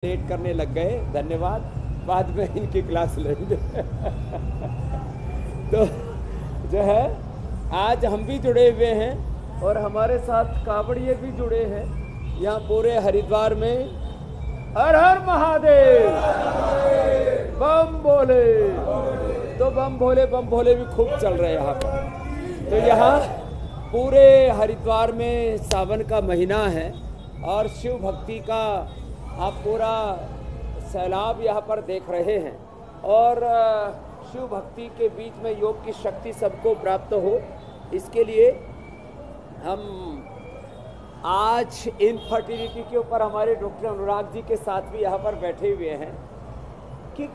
Late करने लग गए, धन्यवाद। बाद में इनकी क्लास लेंगे। तो जो है आज हम भी जुड़े हुए हैं और हमारे साथ कावड़िए भी जुड़े हैं यहाँ पूरे हरिद्वार में। हर हर महादेव, बम भोले। तो बम भोले भी खूब चल रहे हैं यहाँ पर। तो यहाँ पूरे हरिद्वार में सावन का महीना है और शिव भक्ति का आप पूरा सैलाब यहाँ पर देख रहे हैं। और शिव भक्ति के बीच में योग की शक्ति सबको प्राप्त हो, इसके लिए हम आज इनफर्टिलिटी के ऊपर हमारे डॉक्टर अनुराग जी के साथ भी यहाँ पर बैठे हुए हैं कि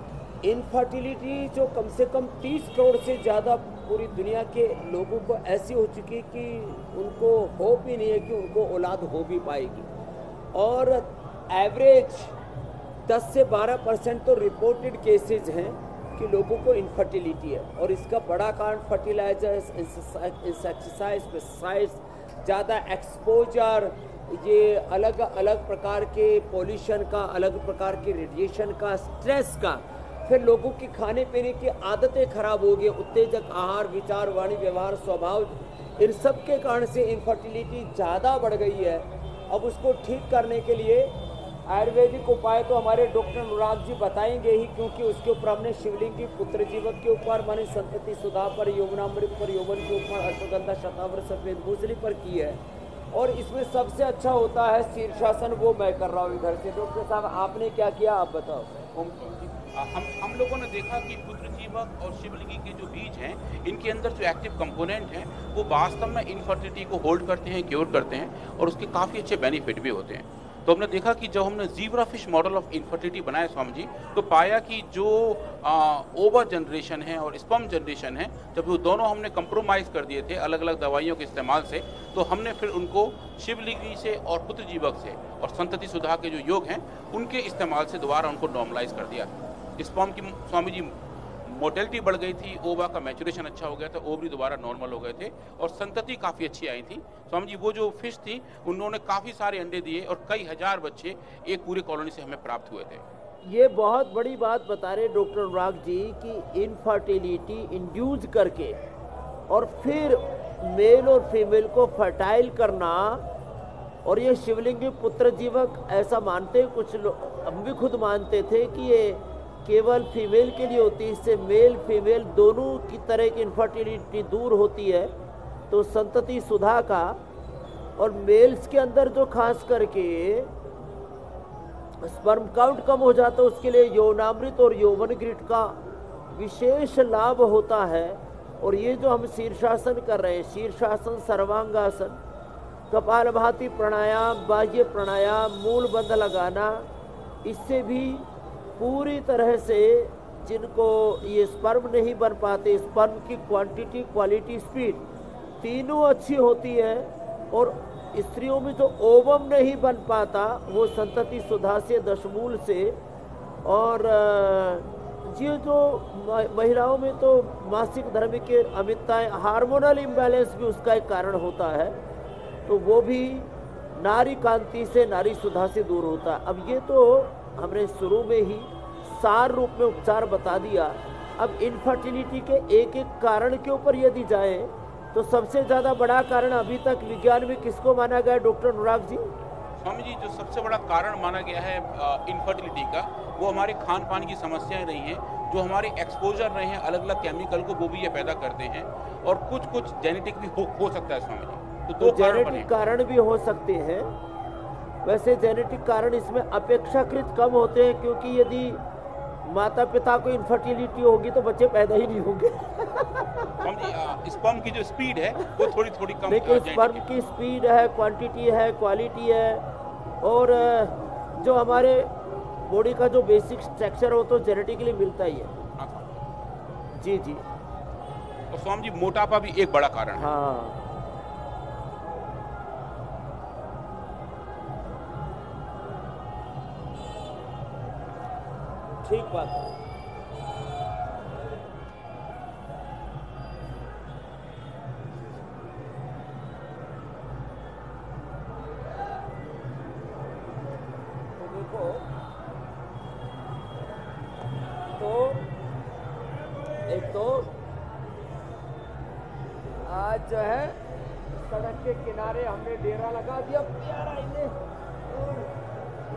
इनफर्टिलिटी जो कम से कम 30 करोड़ से ज़्यादा पूरी दुनिया के लोगों को ऐसी हो चुकी कि उनको होप ही नहीं है कि उनको औलाद हो भी पाएगी। और एवरेज 10 से 12% तो रिपोर्टेड केसेज हैं कि लोगों को इनफर्टिलिटी है। और इसका बड़ा कारण फर्टिलाइजर्स, इंसेक्टिसाइड्स, पेस्टिसाइड्स, ज़्यादा एक्सपोजर, ये अलग अलग प्रकार के पॉल्यूशन का, अलग प्रकार के रेडिएशन का, स्ट्रेस का, फिर लोगों की खाने पीने की आदतें खराब हो गई, उत्तेजक आहार, विचार, वाणी, व्यवहार, स्वभाव, इन सब के कारण से इनफर्टिलिटी ज़्यादा बढ़ गई है। अब उसको ठीक करने के लिए आयुर्वेदिक उपाय तो हमारे डॉक्टर अनुराग जी बताएंगे ही, क्योंकि उसके ऊपर हमने शिवलिंगी, पुत्र जीवक के ऊपर, माने संतति सुधा पर, यमुनामृत पर, यौवन के ऊपर, अश्वगंधा, शतावर, सफेद मूसली पर की है। और इसमें सबसे अच्छा होता है शीर्षासन, वो मैं कर रहा हूँ इधर से। डॉक्टर साहब आपने क्या किया, आप बताओ। हम लोगों ने देखा कि पुत्र जीवक और शिवलिंगी के जो बीज हैं, इनके अंदर जो एक्टिव कंपोनेंट हैं वो वास्तव में इनफर्टिलिटी को होल्ड करते हैं, क्योर करते हैं और उसके काफ़ी अच्छे बेनिफिट भी होते हैं। तो हमने देखा कि जब हमने zebra fish model of infertility बनाया स्वामी जी, तो पाया कि जो ओवर जनरेशन है और स्पर्म जनरेशन है, जब वो दोनों हमने कंप्रोमाइज़ कर दिए थे अलग अलग दवाइयों के इस्तेमाल से, तो हमने फिर उनको शिवलिंगी से और पुत्र जीवक से और संतति सुधा के जो योग हैं उनके इस्तेमाल से दोबारा उनको नॉर्मलाइज कर दिया। स्पर्म की स्वामी जी मोटेलिटी बढ़ गई थी, ओवा का मैचुरेशन अच्छा हो गया था, ओवरी दोबारा नॉर्मल हो गए थे और संतति काफ़ी अच्छी आई थी। स्वामी जी वो जो फिश थी उन्होंने काफ़ी सारे अंडे दिए और कई हजार बच्चे एक पूरे कॉलोनी से हमें प्राप्त हुए थे। ये बहुत बड़ी बात बता रहे डॉक्टर अनुराग जी कि इनफर्टिलिटी इंड्यूस करके और फिर मेल और फीमेल को फर्टाइल करना। और ये शिवलिंगी, पुत्र जीवक ऐसा मानते हैं कुछ लोग, हम भी खुद मानते थे कि ये केवल फीमेल के लिए होती है, इससे मेल फीमेल दोनों की तरह की इनफर्टिलिटी दूर होती है। तो संतति सुधा का और मेल्स के अंदर जो खास करके स्पर्म काउंट कम हो जाता है, उसके लिए यौनामृत और यौवन ग्रिड का विशेष लाभ होता है। और ये जो हम शीर्षासन कर रहे हैं, शीर्षासन, सर्वांगासन, कपालभाति प्राणायाम, बाह्य प्राणायाम, मूल बंध लगाना, इससे भी पूरी तरह से जिनको ये स्पर्म नहीं बन पाते, स्पर्म की क्वांटिटी, क्वालिटी, स्पीड तीनों अच्छी होती है। और स्त्रियों में जो ओवम नहीं बन पाता वो संतति सुधा से, दशमूल से, और ये जो महिलाओं में तो मासिक धर्म के अमितताएं, हार्मोनल इम्बैलेंस भी उसका एक कारण होता है, तो वो भी नारी कांति से, नारी सुधा से दूर होता है। अब ये तो हमने शुरू में ही सार रूप में उपचार बता दिया। अब इनफर्टिलिटी के एक एक कारण के ऊपर यदि जाए तो सबसे ज़्यादा बड़ा कारण अभी तक विज्ञान में किसको माना गया डॉक्टर अनुराग जी? स्वामी जी जो सबसे बड़ा कारण माना गया है इनफर्टिलिटी का, वो हमारे खान पान की समस्याएं रही हैं, जो हमारे एक्सपोजर रहे हैं अलग अलग केमिकल को, वो भी ये पैदा करते हैं। और कुछ जेनेटिक भी हो सकता है स्वामी जी। तो दो जेनेटिक कारण भी हो सकते हैं। वैसे जेनेटिक कारण इसमें अपेक्षाकृत कम होते हैं, क्योंकि यदि माता पिता को इनफर्टिलिटी होगी तो बच्चे पैदा ही नहीं होंगे। स्पर्म की जो स्पीड है वो थोड़ी थोड़ी कम, लेकिन स्पर्म की स्पीड है, क्वांटिटी है, क्वालिटी है, और जो हमारे बॉडी का जो बेसिक स्ट्रक्चर हो तो जेनेटिकली मिलता ही है। जी जी। तो स्वामी जी मोटापा भी एक बड़ा कारण है। हाँ, ठीक बात है। तो देखो एक तो आज जो है सड़क के किनारे हमने डेरा लगा दिया प्यारा इन्हें, और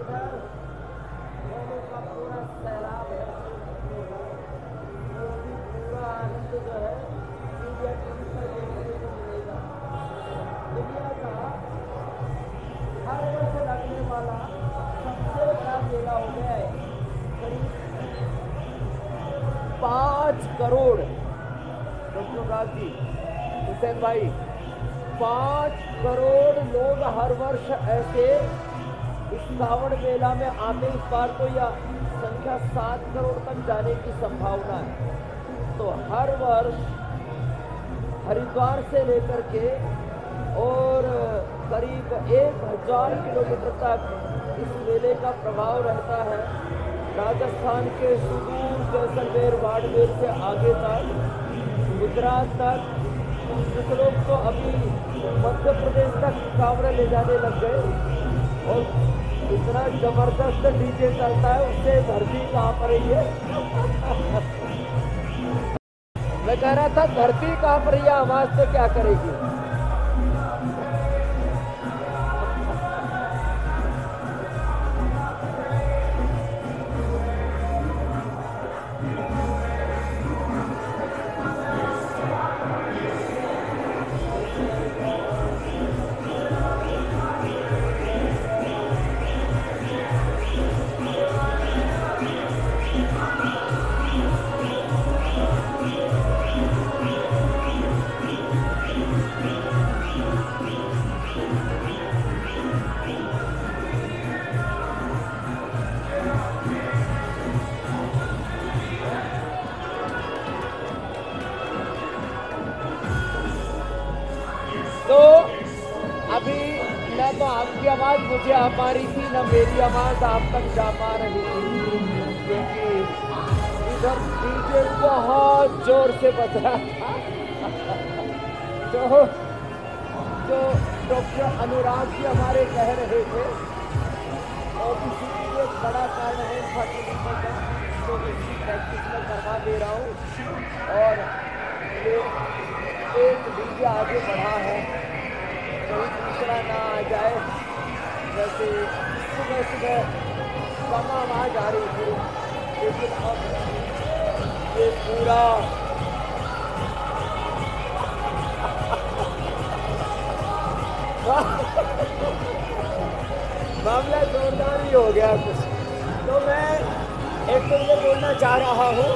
इधर लोगों का पूरा सैलाब है। पूरा आनंद जो है इंडिया टीवी पर देखने को मिलेगा। दुनिया का हर वर्ष लगने वाला सबसे बड़ा मेला हो गया है। करीब 5 करोड़, डॉक्टर राज जी, हुसैन भाई, 5 करोड़ लोग हर वर्ष ऐसे इस कांवड़ मेला में आते। इस बार तो यह संख्या 7 करोड़ तक जाने की संभावना है। तो हर वर्ष हरिद्वार से लेकर के और करीब 1000 किलोमीटर तक इस मेले का प्रभाव रहता है। राजस्थान के सुदूर जैसलमेर बाड़मेर से आगे तक, गुजरात तक, कुछ लोग तो अभी मध्य प्रदेश तक कांवड़े ले जाने लग गए। और इतना जबरदस्त डीजे चलता है, उससे धरती कहाँ पर है? मैं कह रहा था धरती कहाँ पर यह आवाज से क्या करेगी? तो अभी न तो आपकी आवाज मुझे आ पा रही थी, न मेरी आवाज आप तक जा पा रही थी, क्योंकि इधर डीजे बहुत जोर से बज रहा था। जो डॉक्टर अनुराग जी हमारे कह रहे थे, और किसी के लिए बड़ा कारण है फर्टिलिटी, तो इसकी प्रैक्टिस में करवा दे रहा हूँ। और ये एक डीजे आगे बढ़ा है, कोई दूसरा ना आ जाए। जैसे सुबह सुबह कम आवाज आ रही थी, लेकिन अब ये पूरा मामला जोरदार ही हो गया कुछ। तो मैं एक तो ये बोलना चाह रहा हूँ,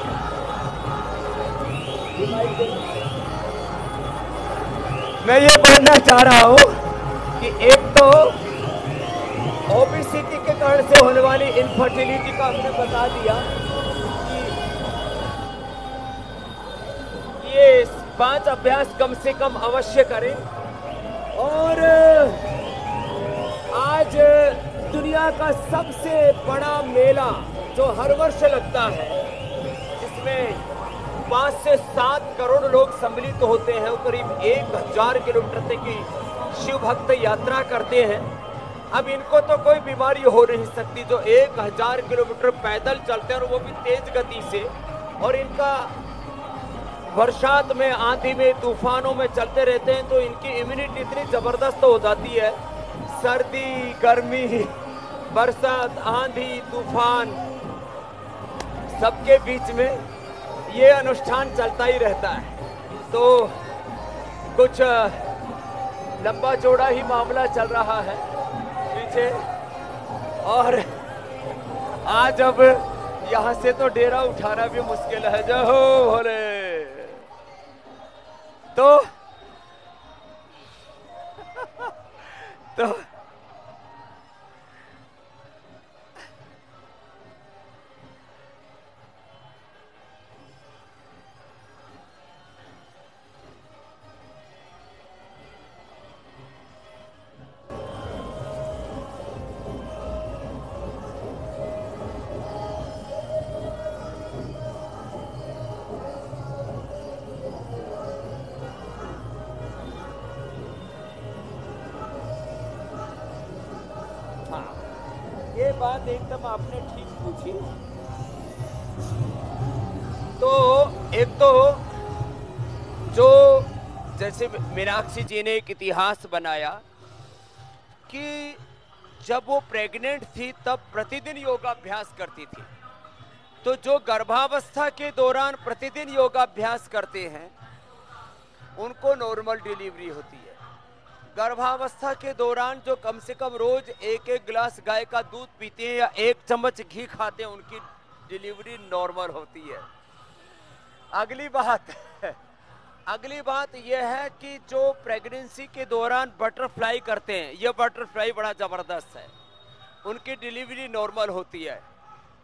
मैं ये बोलना चाह रहा हूँ कि एक तो ओबेसिटी के कारण से होने वाली इनफर्टिलिटी का हमने बता दिया कि ये 5 अभ्यास कम से कम अवश्य करें। और आज दुनिया का सबसे बड़ा मेला जो हर वर्ष लगता है, जिसमें 5 से 7 करोड़ लोग सम्मिलित होते हैं, वो करीब 1000 किलोमीटर तक की शिव भक्त यात्रा करते हैं। अब इनको तो कोई बीमारी हो नहीं सकती जो 1000 किलोमीटर पैदल चलते हैं, और वो भी तेज गति से। और इनका बरसात में, आंधी में, तूफानों में चलते रहते हैं, तो इनकी इम्यूनिटी इतनी जबरदस्त हो जाती है। सर्दी, गर्मी, बरसात, आंधी, तूफान, सबके बीच में ये अनुष्ठान चलता ही रहता है। तो कुछ लंबा चौड़ा ही मामला चल रहा है पीछे। और आज अब यहाँ से तो डेरा उठाना भी मुश्किल है। जय हो भोले। तो ये बात एकदम आपने ठीक पूछी। तो एक तो जो जैसे मीनाक्षी जी ने एक इतिहास बनाया कि जब वो प्रेग्नेंट थी तब प्रतिदिन योगाभ्यास करती थी, तो जो गर्भावस्था के दौरान प्रतिदिन योगाभ्यास करते हैं उनको नॉर्मल डिलीवरी होती है। गर्भावस्था के दौरान जो कम से कम रोज एक एक गिलास गाय का दूध पीते हैं या एक चम्मच घी खाते हैं उनकी डिलीवरी नॉर्मल होती है। अगली बात यह है कि जो प्रेगनेंसी के दौरान बटरफ्लाई करते हैं, यह बटरफ्लाई बड़ा जबरदस्त है, उनकी डिलीवरी नॉर्मल होती है।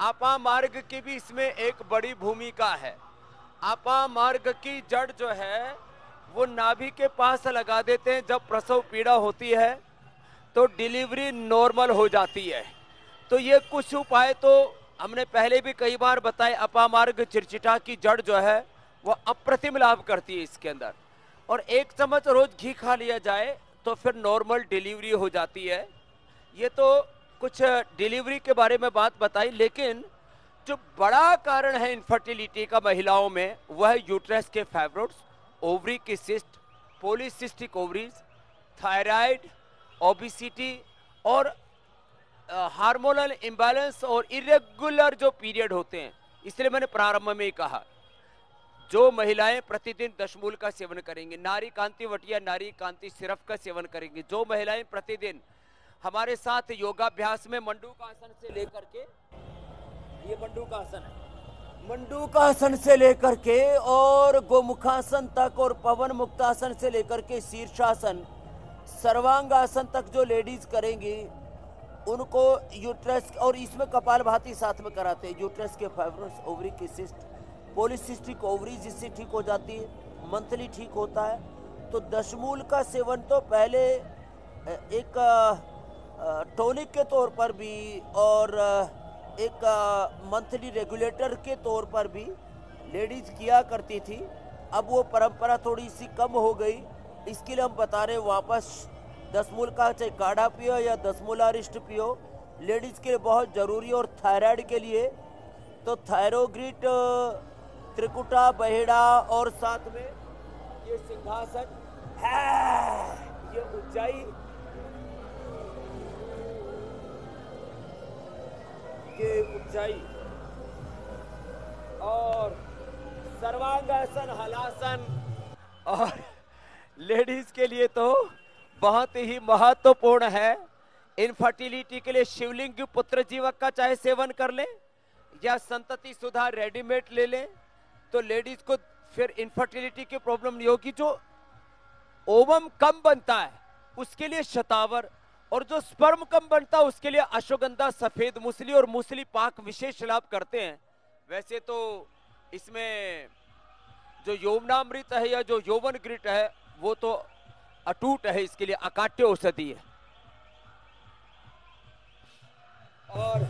अपामार्ग की भी इसमें एक बड़ी भूमिका है। अपामार्ग की जड़ जो है वो नाभि के पास लगा देते हैं, जब प्रसव पीड़ा होती है तो डिलीवरी नॉर्मल हो जाती है। तो ये कुछ उपाय तो हमने पहले भी कई बार बताए। अपामार्ग चिरचिटा की जड़ जो है वो अप्रतिम लाभ करती है इसके अंदर, और एक चम्मच रोज घी खा लिया जाए तो फिर नॉर्मल डिलीवरी हो जाती है। ये तो कुछ डिलीवरी के बारे में बात बताई, लेकिन जो बड़ा कारण है इनफर्टिलिटी का महिलाओं में वह है यूट्रस के फाइब्रोइड्स, ओवरी की cyst, polycystic ovaries, thyroid, obesity और हार्मोनल इम्बैलेंस और इरेगुलर जो पीरियड होते हैं। इसलिए मैंने प्रारंभ में ही कहा जो महिलाएं प्रतिदिन दशमूल का सेवन करेंगी, नारी कांति वटिया नारी कांति सिरप का सेवन करेंगी, जो महिलाएं प्रतिदिन हमारे साथ योगाभ्यास में मंडूकासन से लेकर के, ये मंडूकासन है, मंडूकासन से लेकर के और गोमुखासन तक और पवन मुक्तासन से लेकर के शीर्षासन, सर्वांगासन तक जो लेडीज करेंगी उनको यूट्रस, और इसमें कपालभाति साथ में कराते हैं, यूट्रस के फाइब्रोइड्स, ओवरी की सिस्ट, पॉलीसिस्टिक ओवरीज इससे ठीक हो जाती है, मंथली ठीक होता है। तो दशमूल का सेवन तो पहले एक टॉनिक के तौर पर भी और एक मंथली रेगुलेटर के तौर पर भी लेडीज किया करती थी। अब वो परंपरा थोड़ी सी कम हो गई, इसके लिए हम बता रहे वापस दशमूल का चाहे काढ़ा पियो या दशमूलारिष्ट पियो, लेडीज के लिए बहुत जरूरी। और थायराइड के लिए तो थायरोग्रिड, त्रिकुटा, बहेड़ा और साथ में ये सिंहासन है, ये ऊंचाई, ये ऊंचाई और सर्वांगासन, हलासन, और लेडीज के लिए तो बहुत ही महत्वपूर्ण है। इनफर्टिलिटी के लिए शिवलिंग पुत्र जीवक का चाहे सेवन कर लें या संतति सुधा रेडीमेड ले लें तो लेडीज को फिर इनफर्टिलिटी की प्रॉब्लम नहीं होगी। जो ओवम कम बनता है उसके लिए शतावर, और जो स्पर्म कम बनता है उसके लिए अश्वगंधा, सफेद मूसली और मूसली पाक विशेष लाभ करते हैं। वैसे तो इसमें जो यौवनामृत है या जो यौवन ग्रिट है वो तो अटूट है, इसके लिए अकाट्य औषधि है। और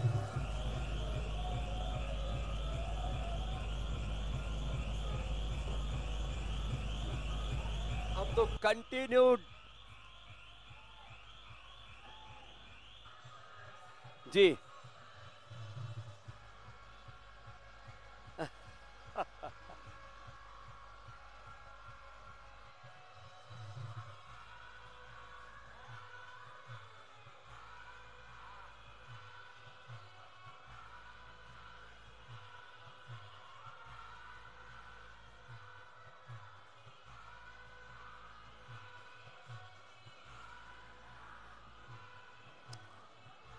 अब तो कंटिन्यूड जी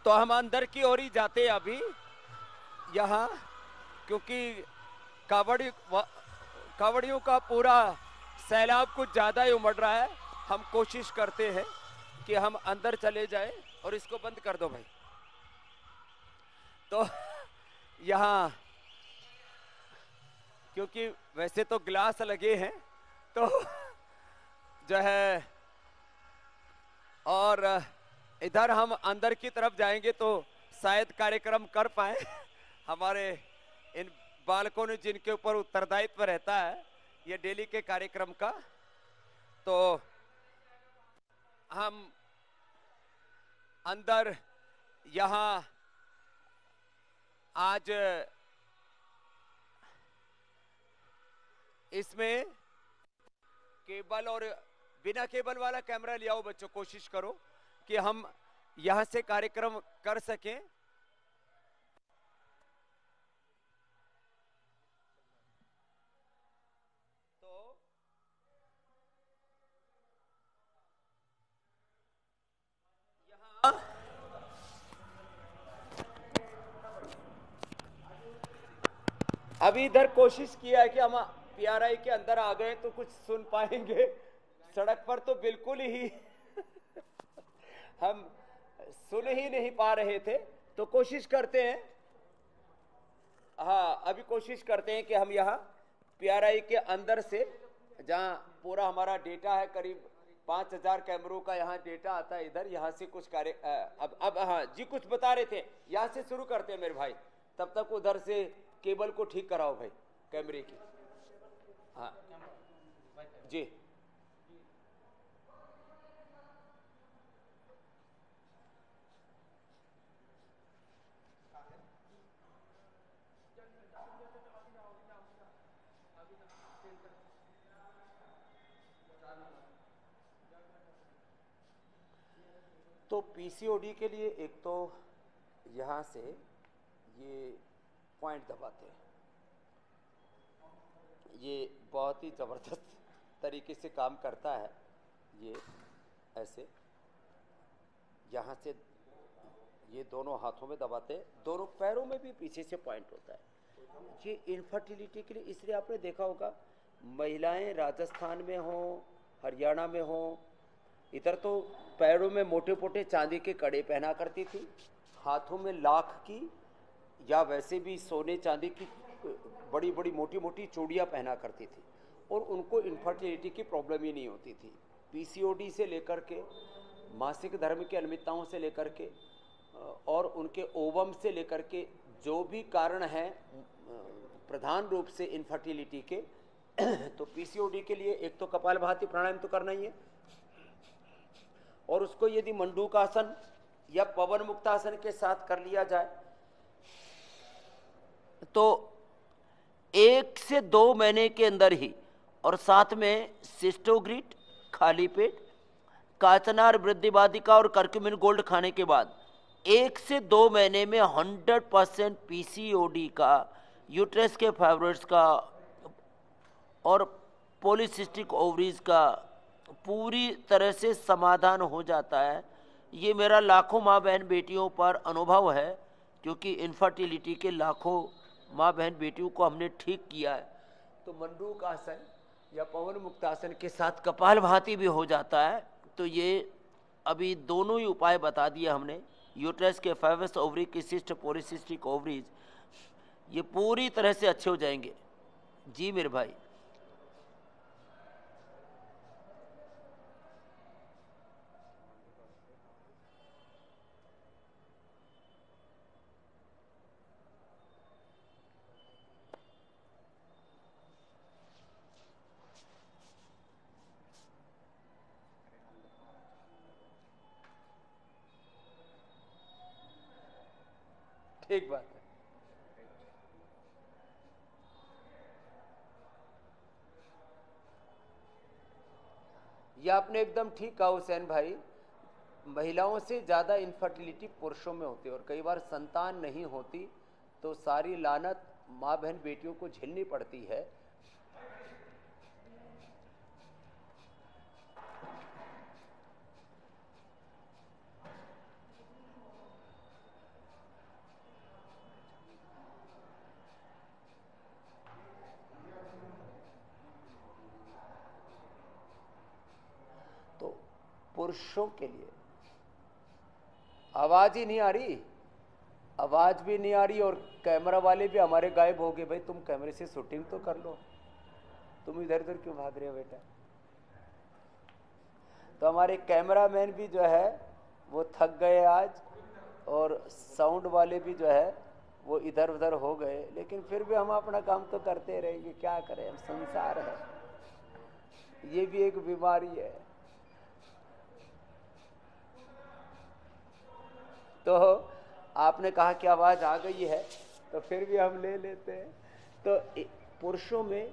तो हम अंदर की ओर ही जाते हैं अभी यहाँ, क्योंकि कावड़ियों का पूरा सैलाब कुछ ज्यादा ही उमड़ रहा है। हम कोशिश करते हैं कि हम अंदर चले जाएं, और इसको बंद कर दो भाई। तो यहाँ क्योंकि वैसे तो गिलास लगे हैं तो जो है, और इधर हम अंदर की तरफ जाएंगे तो शायद कार्यक्रम कर पाए। हमारे इन बालकों ने जिनके ऊपर उत्तरदायित्व रहता है ये डेली के कार्यक्रम का, तो हम अंदर यहाँ आज इसमें केबल और बिना केबल वाला कैमरा ले आओ बच्चों, कोशिश करो कि हम यहां से कार्यक्रम कर सकें। तो यहां अभी इधर कोशिश किया है कि हम पीआरआई के अंदर आ गए तो कुछ सुन पाएंगे, सड़क पर तो बिल्कुल ही हम सुन ही नहीं पा रहे थे। तो कोशिश करते हैं, हाँ अभी कोशिश करते हैं कि हम यहाँ पीआरआई के अंदर से, जहाँ पूरा हमारा डेटा है, करीब 5000 कैमरों का यहाँ डेटा आता है इधर, यहाँ से कुछ कार्य अब हाँ जी कुछ बता रहे थे, यहाँ से शुरू करते हैं मेरे भाई, तब तक उधर से केबल को ठीक कराओ भाई कैमरे की। हाँ जी तो पीसीओडी के लिए एक तो यहाँ से ये पॉइंट दबाते हैं, ये बहुत ही ज़बरदस्त तरीके से काम करता है। ये ऐसे यहाँ से ये दोनों हाथों में दबाते हैं, दोनों पैरों में भी पीछे से पॉइंट होता है। ये इनफर्टिलिटी के लिए, इसलिए आपने देखा होगा महिलाएं राजस्थान में हो, हरियाणा में हो, इधर तो पैरों में मोटे मोटे चांदी के कड़े पहना करती थी, हाथों में लाख की या वैसे भी सोने चांदी की बड़ी बड़ी मोटी मोटी चूड़ियाँ पहना करती थी, और उनको इनफर्टिलिटी की प्रॉब्लम ही नहीं होती थी। पीसीओडी से लेकर के मासिक धर्म की अनियमितताओं से लेकर के और उनके ओवम से लेकर के जो भी कारण हैं प्रधान रूप से इनफर्टिलिटी के तो पीसीओडी के लिए एक तो कपालभाति प्राणायाम तो करना ही है, और उसको यदि मंडूकासन या पवन मुक्तासन के साथ कर लिया जाए तो 1 से 2 महीने के अंदर ही, और साथ में सिस्टोग्रिट, खाली पेट, काचनार, वृद्धिवादिका और करक्यूमिन गोल्ड खाने के बाद 1 से 2 महीने में 100% पीसीओडी का, यूट्रस के फाइब्रॉइड्स का और पॉलीसिस्टिक ओवरीज का पूरी तरह से समाधान हो जाता है। ये मेरा लाखों माँ बहन बेटियों पर अनुभव है, क्योंकि इनफर्टिलिटी के लाखों माँ बहन बेटियों को हमने ठीक किया है। तो मंडूक आसन या पवन मुक्तासन के साथ कपालभाति भी हो जाता है। तो ये अभी दोनों ही उपाय बता दिए हमने, यूट्रस के फाइब्रस ओवरी की सिस्ट, पॉलीसिस्टिक ओवरीज, ये पूरी तरह से अच्छे हो जाएंगे। जी मेरे भाई, ठीक बात है। यह आपने एकदम ठीक कहा हुसैन भाई, महिलाओं से ज़्यादा इनफर्टिलिटी पुरुषों में होती है, और कई बार संतान नहीं होती तो सारी लानत माँ बहन बेटियों को झेलनी पड़ती है। तो पुरुषों के लिए आवाज ही नहीं आ रही, आवाज भी नहीं आ रही, और कैमरा वाले भी हमारे गायब हो गए। भाई तुम कैमरे से शूटिंग तो कर लो, तुम इधर उधर क्यों भाग रहे हो बेटा। तो हमारे कैमरामैन भी जो है वो थक गए आज, और साउंड वाले भी जो है वो इधर उधर हो गए, लेकिन फिर भी हम अपना काम तो करते रहेंगे, क्या करें, हम संसार है, ये भी एक बीमारी है। तो आपने कहा कि आवाज आ गई है, तो फिर भी हम ले लेते हैं। तो पुरुषों में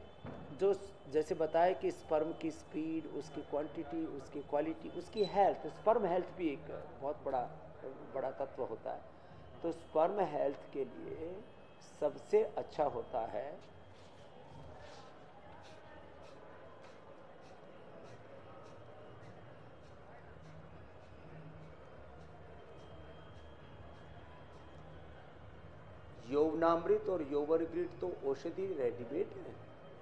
जो जैसे बताया कि स्पर्म की स्पीड, उसकी क्वांटिटी, उसकी क्वालिटी, उसकी हेल्थ, स्पर्म हेल्थ भी एक बहुत बड़ा बड़ा तत्व होता है। तो स्पर्म हेल्थ के लिए सबसे अच्छा होता है यौवनामृत और यौवनग्रीट तो औषधि रेडीमेड है।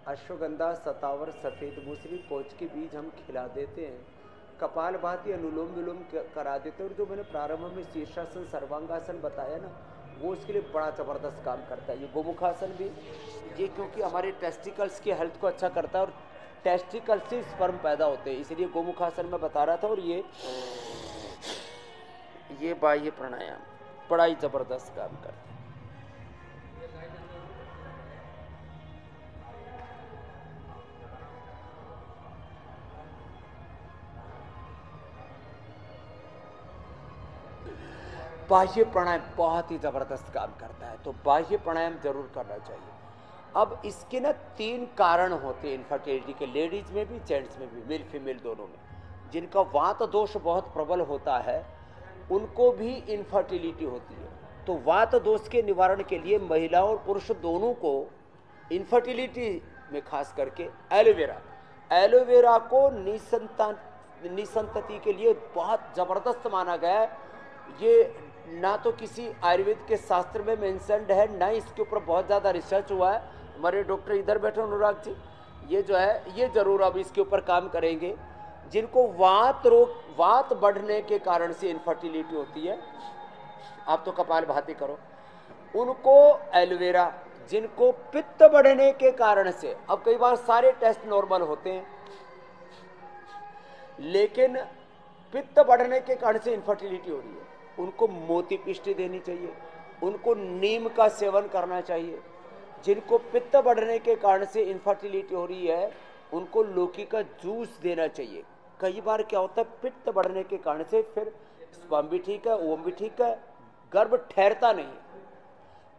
अश्वगंधा, सतावर, सफ़ेद मूसली, पोच के बीज हम खिला देते हैं, कपाल भाती, अनुलोम विलोम करा देते हैं। और जो मैंने प्रारंभ में शीर्षासन, सर्वांगासन बताया ना, वो उसके लिए बड़ा ज़बरदस्त काम करता है। ये गोमुखासन भी, ये क्योंकि हमारे टेस्टिकल्स की हेल्थ को अच्छा करता है और टेस्टिकल से स्पर्म पैदा होते हैं, इसलिए गोमुखासन में बता रहा था। और ये बाह्य प्राणायाम बड़ा ही ज़बरदस्त काम करता है। बाह्य प्राणायाम बहुत ही ज़बरदस्त काम करता है, तो बाह्य प्राणायाम जरूर करना चाहिए। अब इसके ना 3 कारण होते हैं इनफर्टिलिटी के, लेडीज में भी जेंट्स में भी, मेल फीमेल दोनों में। जिनका वात दोष बहुत प्रबल होता है उनको भी इनफर्टिलिटी होती है। तो वात दोष के निवारण के लिए महिला और पुरुष दोनों को इनफर्टिलिटी में खास करके एलोवेरा को निसंतति के लिए बहुत ज़बरदस्त माना गया है। ये ना तो किसी आयुर्वेद के शास्त्र में मेंशन्ड है, ना इसके ऊपर बहुत ज़्यादा रिसर्च हुआ है। हमारे डॉक्टर इधर बैठे अनुराग जी, ये जो है ये जरूर अब इसके ऊपर काम करेंगे। जिनको वात बढ़ने के कारण से इनफर्टिलिटी होती है, आप तो कपाल भाती करो, उनको एलोवेरा। जिनको पित्त बढ़ने के कारण से, अब कई बार सारे टेस्ट नॉर्मल होते हैं लेकिन पित्त बढ़ने के कारण से इनफर्टिलिटी हो रही है, उनको मोती पिष्टी देनी चाहिए, उनको नीम का सेवन करना चाहिए। जिनको पित्त बढ़ने के कारण से इनफर्टिलिटी हो रही है उनको लौकी का जूस देना चाहिए। कई बार क्या होता है, पित्त बढ़ने के कारण से फिर स्पर्म भी ठीक है, ओवम भी ठीक है, गर्भ ठहरता नहीं।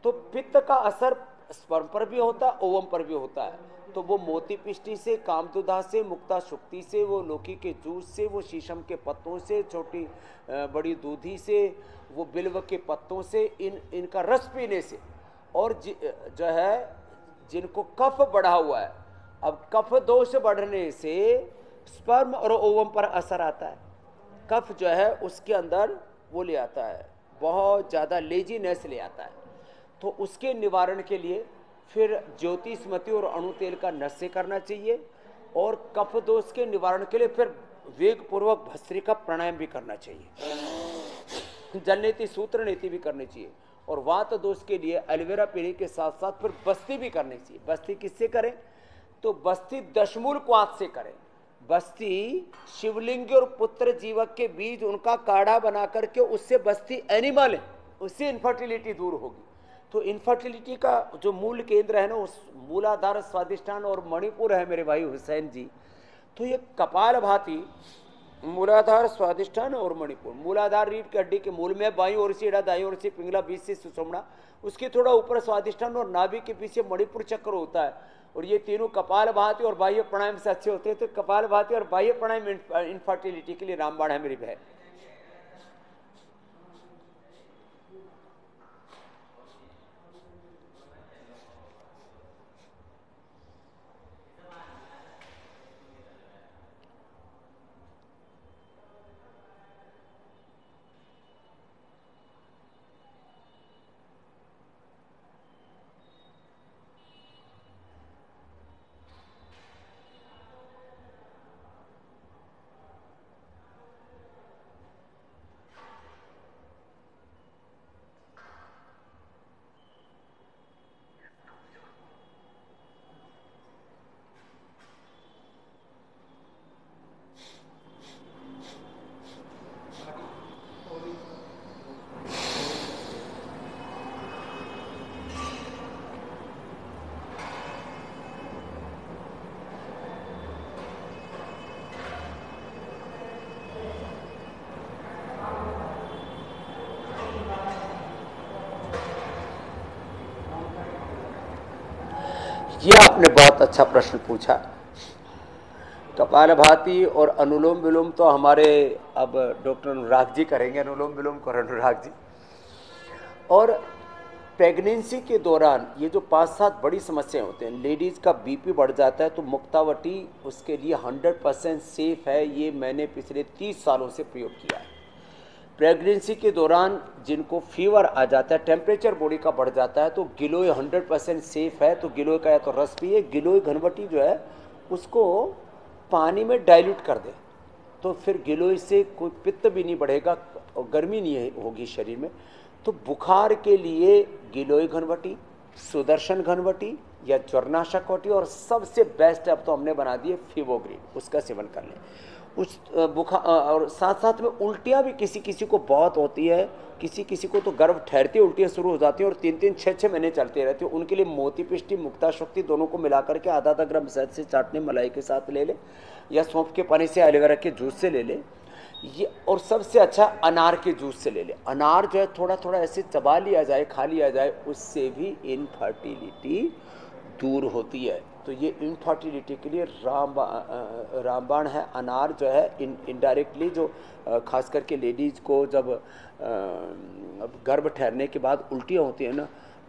तो पित्त का असर स्पर्म पर भी होता है, ओवम पर भी होता है। तो वो मोती पिष्टी से, कामदुधा से, मुक्ता शुक्ति से, वो लौकी के जूस से, वो शीशम के पत्तों से, छोटी बड़ी दूधी से, वो बिल्व के पत्तों से, इनका रस पीने से। और जो है जिनको कफ बढ़ा हुआ है, अब कफ दोष बढ़ने से स्पर्म और ओवम पर असर आता है। कफ जो है उसके अंदर वो ले आता है, बहुत ज़्यादा लेजीनेस ले आता है। तो उसके निवारण के लिए फिर ज्योतिष्मति और अणु तेल का नस्य करना चाहिए। और कफ दोष के निवारण के लिए फिर वेग पूर्वक भस्त्रिका प्राणायाम भी करना चाहिए, जल नीति सूत्र नीति भी करनी चाहिए। और वात दोष के लिए एलोवेरा पीने के साथ साथ फिर बस्ती भी करनी चाहिए। बस्ती किससे करें, तो बस्ती दशमूल क्वाथ से करें। बस्ती शिवलिंग और पुत्र जीवक के बीज उनका काढ़ा बना करके उससे बस्ती एनिमल है, उससे इनफर्टिलिटी दूर होगी। तो इनफर्टिलिटी का जो मूल केंद्र है ना, उस मूलाधार, स्वादिष्ठान और मणिपुर है मेरे भाई हुसैन जी। तो ये कपाल भाती, मूलाधार, स्वादिष्ठान और मणिपुर। मूलाधार रीढ़ की हड्डी के मूल में, बाईं ओर से एड़ा, दाईं ओर से पिंगला, बीच से सुषुम्ना, उसके थोड़ा ऊपर स्वादिष्ठान और नाभि के पीछे मणिपुर चक्र होता है। और ये तीनों कपाल भाती और बाह्य प्राणायाम से अच्छे होते हैं। तो कपाल भाती और बाह्य प्राणायाम इनफर्टिलिटी के लिए रामबाण है मेरी बहन। ये आपने बहुत अच्छा प्रश्न पूछा। कपालभाति और अनुलोम विलोम तो हमारे अब डॉक्टर अनुराग जी करेंगे, अनुलोम विलोम को अनुराग जी। और प्रेगनेंसी के दौरान ये जो 5-7 बड़ी समस्याएं होते हैं, लेडीज़ का बीपी बढ़ जाता है, तो मुक्तावटी उसके लिए 100% सेफ है। ये मैंने पिछले 30 सालों से प्रयोग किया है। प्रेगनेंसी के दौरान जिनको फीवर आ जाता है, टेम्परेचर बॉडी का बढ़ जाता है, तो गिलोय 100% सेफ है। तो गिलोय का या तो रस पिए, गिलोय घनवटी जो है उसको पानी में डाइल्यूट कर दे, तो फिर गिलोय से कोई पित्त भी नहीं बढ़ेगा और गर्मी नहीं होगी शरीर में। तो बुखार के लिए गिलोय घनवटी, सुदर्शन घनवटी या ज्वरनाशक वटी, और सबसे बेस्ट अब तो हमने बना दिए फीवोग्रीन, उसका सेवन कर लें। उस बुखार और साथ साथ में उल्टियाँ भी किसी किसी को बहुत होती है, किसी किसी को तो गर्भ ठहरती उल्टियाँ शुरू हो जाती हैं और 3-3, 6-6 महीने चलते रहती हैं। उनके लिए मोती पिष्टी, मुक्ता शक्ति दोनों को मिला करके आधा ग्राम शहद से चाटने मलाई के साथ ले ले, या सौंफ के पानी से, एलोवेरा के जूस से ले ले, ये। और सबसे अच्छा अनार के जूस से ले ले। अनार जो है थोड़ा थोड़ा ऐसे चबा लिया जाए, खा लिया जाए, उससे भी इनफर्टिलिटी दूर होती है। तो ये इनफर्टिलिटी के लिए रामबाण है। अनार जो है इनडायरेक्टली जो खास करके लेडीज़ को जब गर्भ ठहरने के बाद उल्टियाँ होती है ना,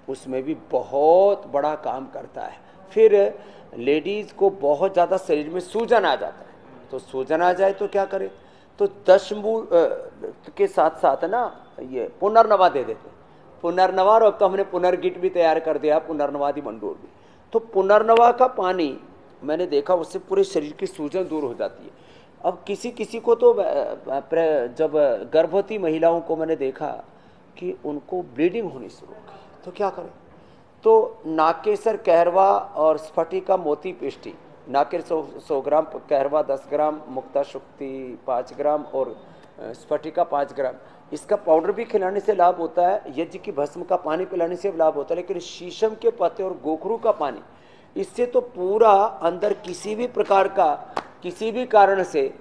उसमें भी बहुत बड़ा काम करता है। फिर लेडीज़ को बहुत ज़्यादा शरीर में सूजन आ जाता है, तो सूजन आ जाए तो क्या करें, तो 10 मूल के साथ साथ ना ये पुनर्नवा दे देते। पुनर्नवा, और अब तो हमने पुनर्गिट भी तैयार कर दिया, पुनर्नवादी मंडोर भी। तो पुनर्नवा का पानी मैंने देखा उससे पूरे शरीर की सूजन दूर हो जाती है। अब किसी किसी को तो जब गर्भवती महिलाओं को मैंने देखा कि उनको ब्लीडिंग होनी शुरू हो गई, तो क्या करें, तो नाकेसर, कहरवा और स्फटिका मोती पिष्टी, नाकेसर 100 ग्राम, कहरवा 10 ग्राम, मुक्ता शक्ति 5 ग्राम और स्फटिका 5 ग्राम, इसका पाउडर भी खिलाने से लाभ होता है। यज्ञ की भस्म का पानी पिलाने से लाभ होता है। लेकिन शीशम के पत्ते और गोखरू का पानी, इससे तो पूरा अंदर किसी भी प्रकार का, किसी भी कारण से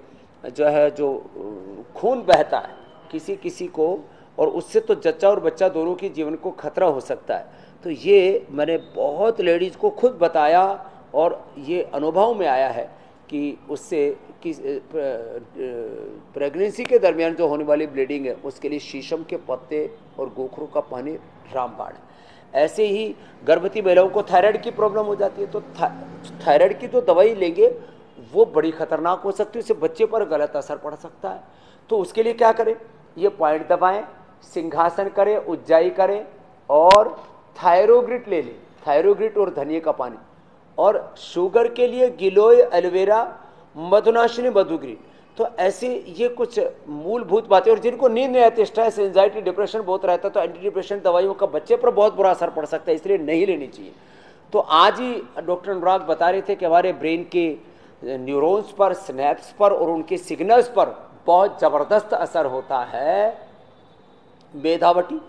जो है जो खून बहता है किसी किसी को, और उससे तो जच्चा और बच्चा दोनों के जीवन को खतरा हो सकता है। तो ये मैंने बहुत लेडीज़ को खुद बताया और ये अनुभव में आया है कि उससे कि प्रेगनेंसी के दरमियान जो होने वाली ब्लीडिंग है उसके लिए शीशम के पत्ते और गोखरू का पानी रामबाण है। ऐसे ही गर्भवती महिलाओं को थायराइड की प्रॉब्लम हो जाती है, तो थायराइड की जो दवाई लेंगे वो बड़ी खतरनाक हो सकती है, उससे बच्चे पर गलत असर पड़ सकता है। तो उसके लिए क्या करें, ये पॉइंट दबाएं, सिंहासन करें, उज्जाई करें और थायरोग्रिट ले लें, थायरोग्रिट और धनिया का पानी। और शुगर के लिए गिलोय, एलोवेरा, मधुनाशिनी, मधुग्रीन। तो ऐसे ये कुछ मूलभूत बातें। और जिनको नींद नहीं आती, स्ट्रेस, एंजाइटी, डिप्रेशन बहुत रहता है, तो एंटी डिप्रेशन दवाइयों का बच्चे पर बहुत बुरा असर पड़ सकता है, इसलिए नहीं लेनी चाहिए। तो आज ही डॉक्टर अनुराग बता रहे थे कि हमारे ब्रेन के न्यूरॉन्स पर, स्नैप्स पर और उनके सिग्नल्स पर बहुत ज़बरदस्त असर होता है मेधावटी,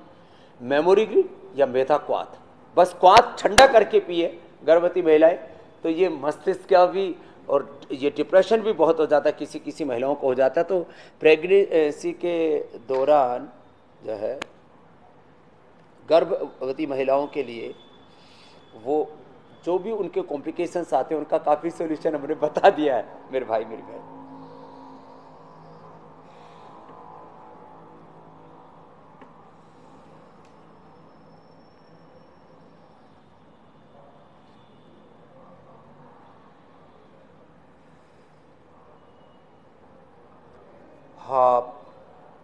मेमोरी ग्रीन या मेधा क्वाथ। बस क्वाथ ठंडा करके पिए गर्भवती महिलाएं, तो ये मस्तिष्क का भी और ये डिप्रेशन भी बहुत हो जाता है, किसी किसी महिलाओं को हो जाता है। तो प्रेगनेंसी के दौरान जो है गर्भवती महिलाओं के लिए वो जो भी उनके कॉम्प्लिकेशंस आते हैं उनका काफ़ी सोल्यूशन हमने बता दिया है मेरे भाई मेरी बहन। हाँ,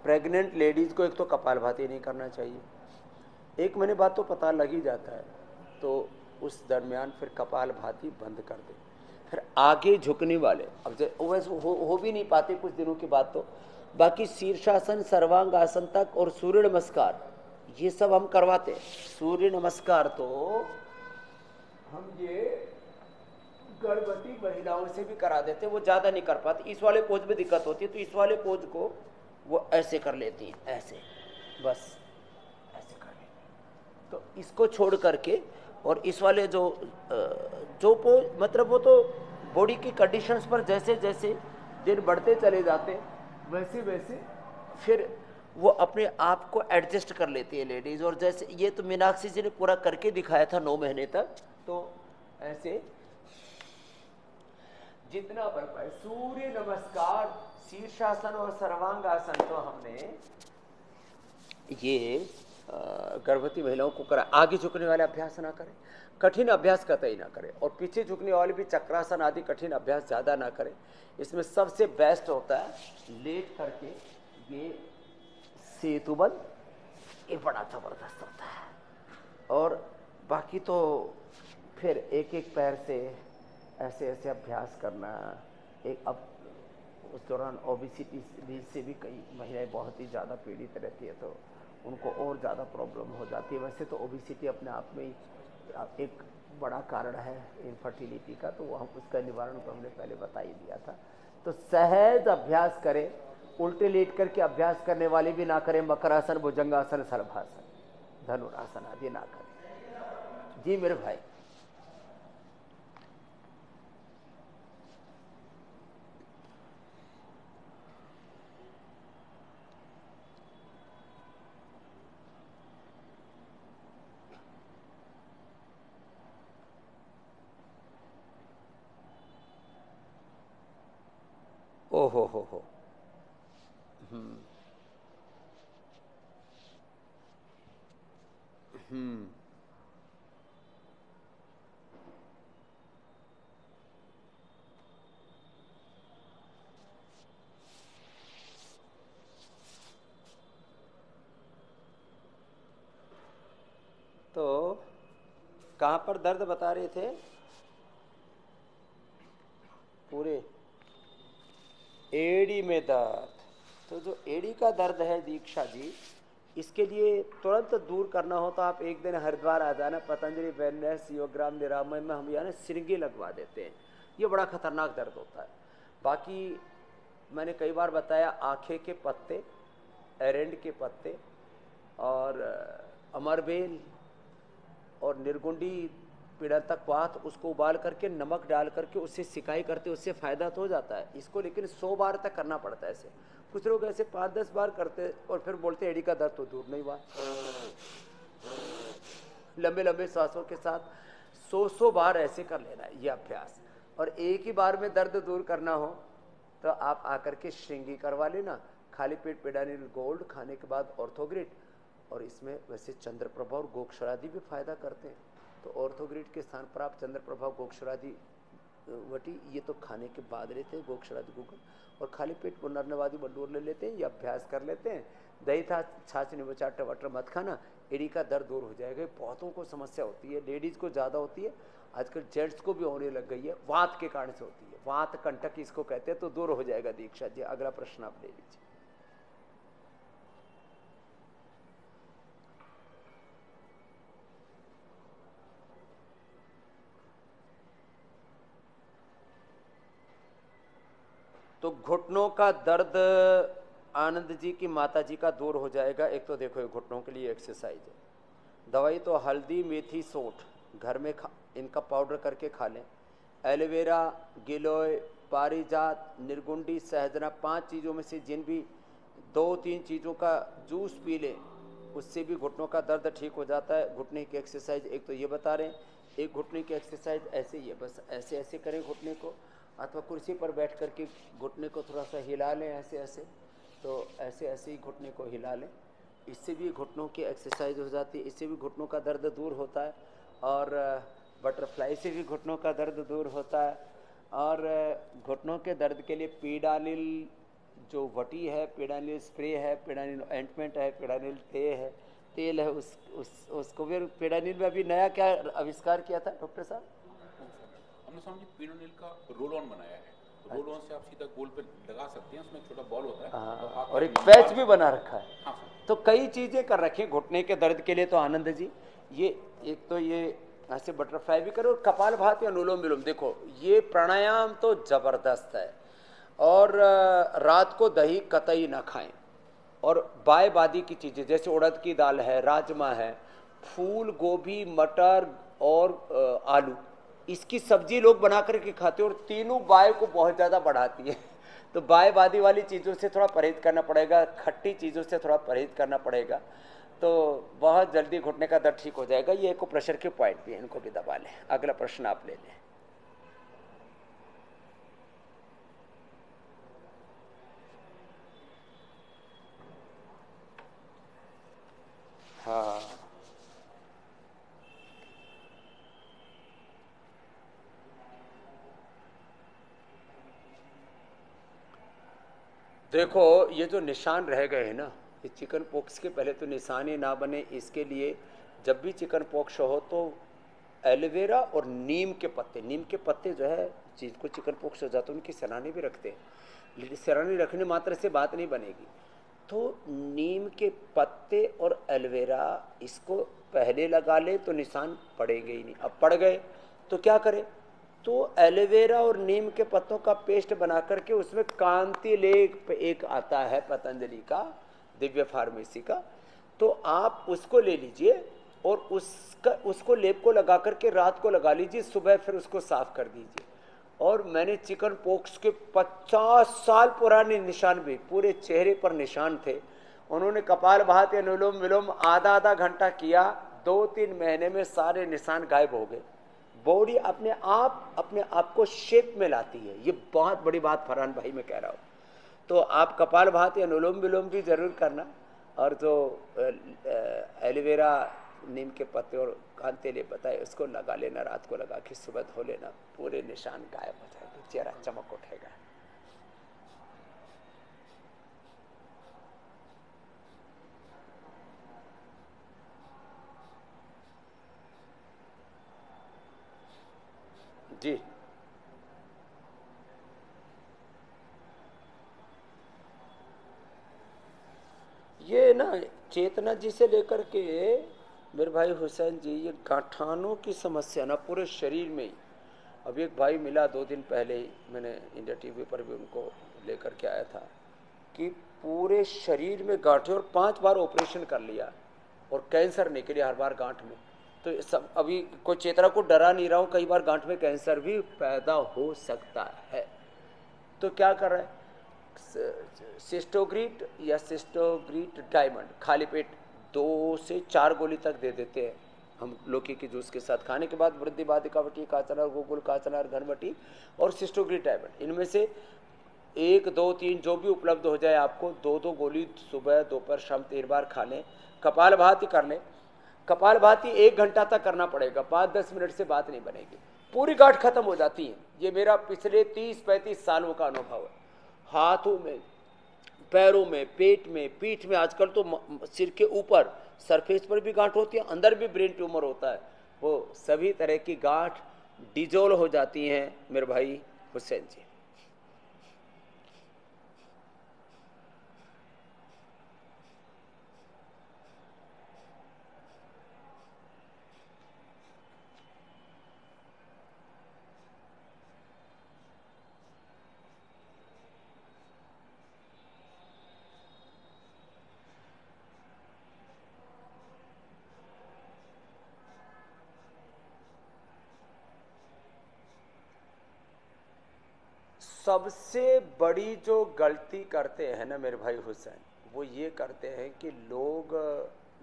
प्रेग्नेंट लेडीज़ को एक तो कपालभाति नहीं करना चाहिए। 1 महीने बाद तो पता लग ही जाता है, तो उस दरमियान फिर कपालभाति बंद कर दे। फिर आगे झुकने वाले, अब वैसे हो भी नहीं पाते कुछ दिनों के बाद, तो बाकी शीर्षासन, सर्वांग आसन तक और सूर्य नमस्कार ये सब हम करवाते हैं। सूर्य नमस्कार तो हम ये गर्भवती महिलाओं से भी करा देते, वो ज़्यादा नहीं कर पाती, इस वाले पोज में दिक्कत होती है, तो इस वाले पोज को वो ऐसे कर लेती हैं, ऐसे बस ऐसे कर लेती हैं। तो इसको छोड़ करके और इस वाले जो पोज, मतलब वो तो बॉडी की कंडीशंस पर जैसे जैसे दिन बढ़ते चले जाते वैसे वैसे फिर वो अपने आप को एडजस्ट कर लेती है लेडीज़। और जैसे ये तो मीनाक्षी जी ने पूरा करके दिखाया था 9 महीने तक, तो ऐसे जितना बन पाए। सूर्य नमस्कार, शीर्षासन और सर्वांगासन तो हमने ये गर्भवती महिलाओं को करा। आगे झुकने वाले अभ्यास ना करें, कठिन अभ्यास कतई ना करें, और पीछे झुकने वाले भी चक्रासन आदि कठिन अभ्यास ज़्यादा ना करें। इसमें सबसे बेस्ट होता है लेट करके ये सेतुबंध, ये बड़ा जबरदस्त होता है। और बाकी तो फिर एक एक पैर से ऐसे ऐसे अभ्यास करना। एक अब उस दौरान ओबेसिटी से भी कई महिलाएं बहुत ही ज़्यादा पीड़ित रहती है, तो उनको और ज़्यादा प्रॉब्लम हो जाती है। वैसे तो ओबेसिटी अपने आप में ही एक बड़ा कारण है इनफर्टिलिटी का, तो वो हम उसका निवारण तो हमने पहले बता ही दिया था। तो सहज अभ्यास करें, उल्टे लेट करके अभ्यास करने वाले भी ना करें। मकरासन, भुजंगासन, सर्वासन, धनुरासन आदि ना करें। जी मेरे भाई। ओ हो। हम्म। तो कहाँ पर दर्द बता रहे थे? पूरे एड़ी में दर्द। तो जो एड़ी का दर्द है दीक्षा जी, इसके लिए तुरंत दूर करना हो तो आप एक दिन हरिद्वार आ जाना। पतंजलि वेलनेस योगग्राम निरामय में हम यहाँ सिरंगी लगवा देते हैं। ये बड़ा खतरनाक दर्द होता है। बाकी मैंने कई बार बताया, आँखें के पत्ते, एरेंड के पत्ते और अमरबेल और निर्गुंडी पीड़ातक वात, उसको उबाल करके नमक डाल करके उससे सिकाई करते, उससे फायदा तो हो जाता है इसको, लेकिन 100 बार तक करना पड़ता है ऐसे। कुछ लोग ऐसे 5-10 बार करते और फिर बोलते एड़ी का दर्द तो दूर नहीं हुआ। लंबे लंबे सांसों के साथ 100 बार ऐसे कर लेना है ये अभ्यास। और एक ही बार में दर्द दूर करना हो तो आप आकर के श्रृंगी करवा लेना। खाली पेट पेडानिल गोल्ड खाने के बाद ऑर्थोग्रिड, और इसमें वैसे चंद्रप्रभा और गोक्षरादि भी फायदा करते हैं। तो ऑर्थोग्रिड के स्थान पर आप चंद्रप्रभा गोक्षरादि वटी, ये तो खाने के बाद लेते हैं गोक्षरादि गुगल, और खाली पेट पुनर्नवादी बंडूर ले लेते हैं, ये अभ्यास कर लेते हैं। दही था छाछ नींबू टमाटर मत खाना, एड़ी का दर्द दूर हो जाएगा। बहुतों को समस्या होती है, लेडीज को ज़्यादा होती है, आजकल जेंट्स को भी होने लग गई है। वात के कारण से होती है, वात कंटक इसको कहते हैं, तो दूर हो जाएगा दीक्षा जी। अगला प्रश्न आप ले लीजिए। तो घुटनों का दर्द आनंद जी की माता जी का दूर हो जाएगा। एक तो देखो, घुटनों के लिए एक्सरसाइज है। दवाई तो हल्दी, मेथी, सोंठ घर में इनका पाउडर करके खा लें। एलोवेरा, गिलोय, पारिजात, निर्गुंडी, सहजना, 5 चीज़ों में से जिन भी 2-3 चीज़ों का जूस पी लें, उससे भी घुटनों का दर्द ठीक हो जाता है। घुटने की एक्सरसाइज एक तो ये बता रहे हैं। एक घुटने की एक्सरसाइज ऐसे ही है, बस ऐसे ऐसे करें घुटने को, अथवा कुर्सी पर बैठ करके घुटने को थोड़ा सा हिला लें ऐसे ऐसे। तो ऐसे ऐसे ही घुटने को हिला लें, इससे भी घुटनों की एक्सरसाइज हो जाती है, इससे भी घुटनों का दर्द दूर होता है। और बटरफ्लाई से भी घुटनों का दर्द दूर होता है। और घुटनों के दर्द के लिए पीडानिल जो वटी है, पीडानिल स्प्रे है, पीडानिल ऑइंटमेंट है, पीडानिल तेल है, उसको भी पीडानिल में अभी नया क्या आविष्कार किया था डॉक्टर साहब? हमने समझी पीडानिल का रोल ऑन बनाया है। रोल ऑन से आप सीधा गोल पे लगा सकते हैं, उसमें छोटा बॉल होता है। तो और एक पैच भी बना रखा है। हाँ, तो कई चीजें कर रखी घुटने के दर्द के लिए। तो आनंद जी, ये एक तो ये ऐसे बटरफ्लाई भी करो, और कपाल भाती, अनुलोम विलोम। देखो ये प्राणायाम तो जबरदस्त है। और रात को दही कतई ना खाएं। और बाय बादी की चीजें जैसे उड़द की दाल है, राजमा है, फूल गोभी, मटर और आलू, इसकी सब्जी लोग बना करके खाते हैं, और तीनों बाय को बहुत ज़्यादा बढ़ाती है। तो बाय बादी वाली चीज़ों से थोड़ा परहेज करना पड़ेगा, खट्टी चीज़ों से थोड़ा परहेज करना पड़ेगा। तो बहुत जल्दी घुटने का दर्द ठीक हो जाएगा। ये एक प्रेशर के पॉइंट भी है, इनको भी दबा लें। अगला प्रश्न आप ले लें। हाँ, देखो ये जो निशान रह गए हैं ना, ये चिकन पॉक्स के पहले तो निशान ही ना बने, इसके लिए जब भी चिकन पॉक्स हो तो एलोवेरा और नीम के पत्ते जो है चीज़ को चिकन पॉक्स हो जाता है उनकी सराहनी भी रखते हैं, लेकिन सराहनी रखने मात्र से बात नहीं बनेगी। तो नीम के पत्ते और एलोवेरा इसको पहले लगा ले तो निशान पड़ेंगे ही नहीं। अब पड़ गए तो क्या करें, तो एलोवेरा और नीम के पत्तों का पेस्ट बना करके उसमें कांति लेप एक आता है पतंजलि का, दिव्य फार्मेसी का, तो आप उसको ले लीजिए और उसको लेप को लगा करके रात को लगा लीजिए, सुबह फिर उसको साफ कर दीजिए। और मैंने चिकन पॉक्स के 50 साल पुराने निशान भी, पूरे चेहरे पर निशान थे, उन्होंने कपालभाति अनुलोम विलोम आधा आधा घंटा किया, 2-3 महीने में सारे निशान गायब हो गए। बॉडी अपने आप को शेप में लाती है, ये बहुत बड़ी बात फरहान भाई मैं कह रहा हूँ। तो आप कपालभाति अनुलोम विलोम भी जरूर करना, और जो एलोवेरा नीम के पत्ते और कांते ले बताए उसको लगा लेना, रात को लगा के सुबह धो लेना, पूरे निशान गायब हो जाएंगे, चेहरा चमक उठेगा। जी ये ना चेतना जी से लेकर के मेरे भाई हुसैन जी, ये गांठानों की समस्या ना पूरे शरीर में ही। अभी एक भाई मिला 2 दिन पहले ही, मैंने इंडिया टीवी पर भी उनको लेकर के आया था, कि पूरे शरीर में गांठें, और 5 बार ऑपरेशन कर लिया और कैंसर निकले हर बार गांठ में। तो सब अभी कोई चेतना को डरा नहीं रहा हूँ, कई बार गांठ में कैंसर भी पैदा हो सकता है। तो क्या कर रहा है, सिस्टोग्रीट या सिस्टोग्रीट डायमंड खाली पेट 2 से 4 गोली तक दे देते हैं हम लौकी के जूस के साथ, खाने के बाद वृद्धि बाधिकावटी काचनार गोकुल काचनार घनवटी और सिस्टोग्रीट डायमंड, इनमें से 1 2 3 जो भी उपलब्ध हो जाए आपको, 2 गोली सुबह दोपहर शाम 3 बार खा लें। कपालभाति कर लें, कपालभाति 1 घंटा तक करना पड़ेगा, 5-10 मिनट से बात नहीं बनेगी, पूरी गांठ खत्म हो जाती है। ये मेरा पिछले 30-35 सालों का अनुभव है। हाथों में, पैरों में, पेट में, पीठ में, आजकल तो सिर के ऊपर सरफेस पर भी गांठ होती है, अंदर भी ब्रेन ट्यूमर होता है, वो सभी तरह की गांठ डिजोल्व हो जाती हैं मेरे भाई हुसैन जी। सबसे बड़ी जो गलती करते हैं ना मेरे भाई हुसैन, वो ये करते हैं कि लोग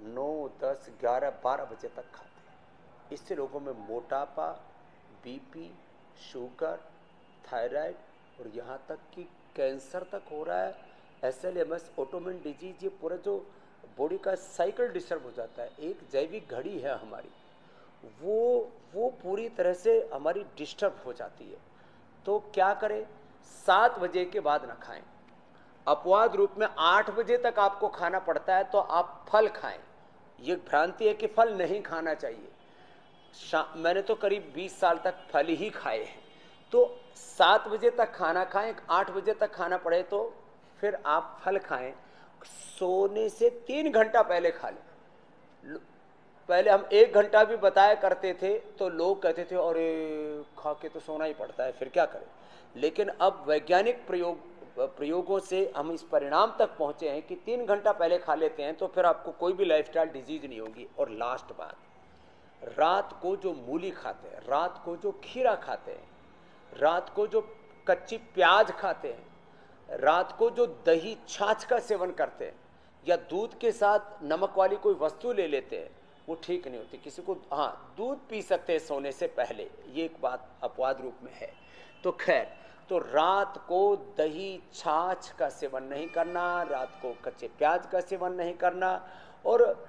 9, 10, 11, 12 बजे तक खाते हैं। इससे लोगों में मोटापा, बीपी, शुगर, थायराइड और यहाँ तक कि कैंसर तक हो रहा है, SLMS, ऑटोइम्यून डिजीज, ये पूरा जो बॉडी का साइकिल डिस्टर्ब हो जाता है। एक जैविक घड़ी है हमारी, वो पूरी तरह से हमारी डिस्टर्ब हो जाती है। तो क्या करें, 7 बजे के बाद न खाएं, अपवाद रूप में 8 बजे तक आपको खाना पड़ता है तो आप फल खाएं। ये भ्रांति है कि फल नहीं खाना चाहिए, मैंने तो करीब 20 साल तक फल ही खाए हैं। तो 7 बजे तक खाना खाएं, 8 बजे तक खाना पड़े तो फिर आप फल खाएं। सोने से 3 घंटा पहले खा लें। पहले हम 1 घंटा भी बताया करते थे तो लोग कहते थे अरे खा के तो सोना ही पड़ता है, फिर क्या करें। लेकिन अब वैज्ञानिक प्रयोगों से हम इस परिणाम तक पहुंचे हैं कि 3 घंटा पहले खा लेते हैं तो फिर आपको कोई भी लाइफस्टाइल डिजीज नहीं होगी। और लास्ट बात, रात को जो मूली खाते हैं, रात को जो खीरा खाते हैं, रात को जो कच्ची प्याज खाते हैं, रात को जो दही छाछ का सेवन करते हैं, या दूध के साथ नमक वाली कोई वस्तु ले लेते हैं, वो ठीक नहीं होती। किसी को हाँ दूध पी सकते हैं सोने से पहले, ये एक बात अपवाद रूप में है। तो खैर, तो रात को दही छाछ का सेवन नहीं करना, रात को कच्चे प्याज का सेवन नहीं करना, और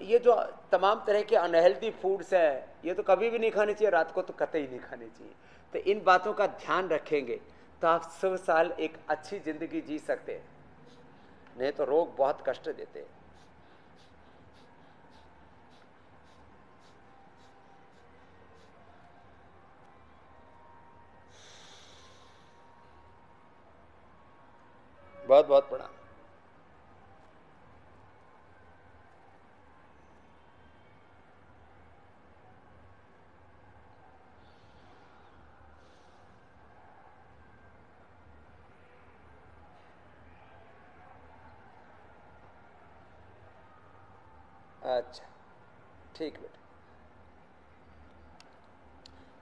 ये जो तमाम तरह के अनहेल्दी फूड्स हैं ये तो कभी भी नहीं खाने चाहिए, रात को तो कतई नहीं खाने चाहिए। तो इन बातों का ध्यान रखेंगे तो आप 100 साल एक अच्छी जिंदगी जी सकते हैं, नहीं तो रोग बहुत कष्ट देते हैं। बहुत बहुत प्रणाम। अच्छा ठीक बेटा,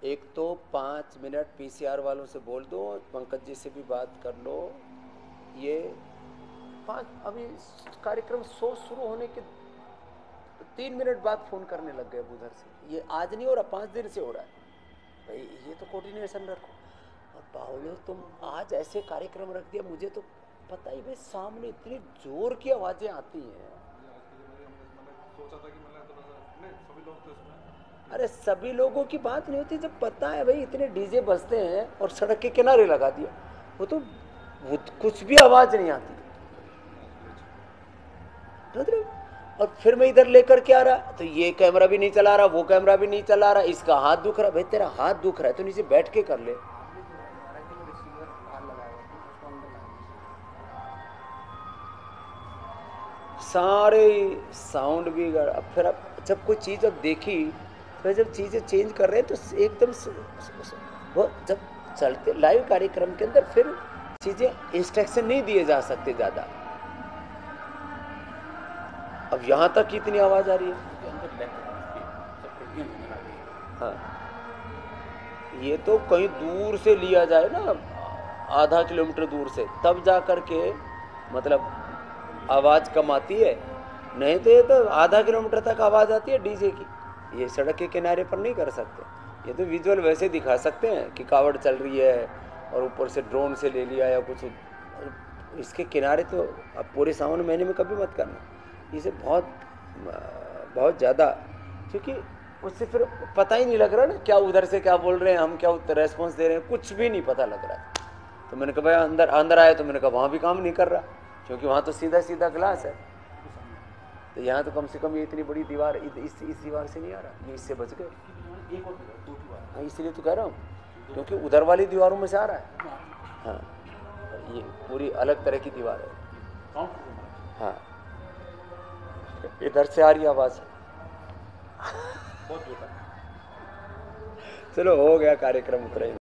एक तो 5 मिनट पीसीआर वालों से बोल दो, पंकज जी से भी बात कर लो। ये 5 अभी कार्यक्रम 100 शुरू होने के 3 मिनट बाद फोन करने लग गए उधर से। ये आज नहीं हो रहा, 5 दिन से हो रहा है भाई, ये तो कोऑर्डिनेशन रखो। और बाहुलो तुम आज ऐसे कार्यक्रम रख दिया, मुझे तो पता ही भाई सामने इतनी जोर की आवाजें आती हैं। अरे सभी लोगों की बात नहीं होती, जब पता है भाई इतने डीजे बजते हैं और सड़क के किनारे लगा दिया, वो तो कुछ भी आवाज नहीं आती। और फिर मैं इधर लेकर के आ रहा, तो ये कैमरा भी नहीं चला रहा, वो कैमरा भी नहीं चला रहा, इसका हाथ दुख रहा। भाई तेरा हाथ दुख रहा है तो नीचे बैठ के कर ले। सारे साउंड भी अब फिर अब जब कोई चीज अब देखी, फिर जब चीजें चेंज कर रहे हैं तो एकदम वो जब चलते लाइव कार्यक्रम के अंदर फिर चीजें इंस्ट्रक्शन नहीं दिए जा सकते ज्यादा। अब यहां तक कितनी आवाज आ रही है। हाँ, ये तो कहीं दूर से लिया जाए ना, आधा किलोमीटर दूर से, तब जा करके मतलब आवाज कम आती है, नहीं तो ये तो आधा किलोमीटर तक आवाज आती है डीजे की। ये सड़क के किनारे पर नहीं कर सकते, ये तो विजुअल वैसे दिखा सकते हैं कि कावड़ चल रही है और ऊपर से ड्रोन से ले लिया या कुछ। इसके किनारे तो अब पूरे सावन महीने में कभी मत करना, इसे बहुत बहुत ज़्यादा, क्योंकि उससे फिर पता ही नहीं लग रहा ना क्या उधर से क्या बोल रहे हैं, हम क्या उत्तर रेस्पॉन्स दे रहे हैं, कुछ भी नहीं पता लग रहा। तो मैंने कहा भाई अंदर आए, तो मैंने कहा वहाँ भी काम नहीं कर रहा, क्योंकि वहाँ तो सीधा सीधा ग्लास है। तो यहाँ तो कम से कम ये इतनी बड़ी दीवार इस दीवार से नहीं आ रहा, ये इससे बच गए। हाँ, इसलिए तो कह रहा हूँ, क्योंकि उधर वाली दीवारों में से आ रहा है। हाँ, ये पूरी अलग तरह की दीवार है। हाँ, इधर से आ रही आवाज। चलो हो गया कार्यक्रम उतरे।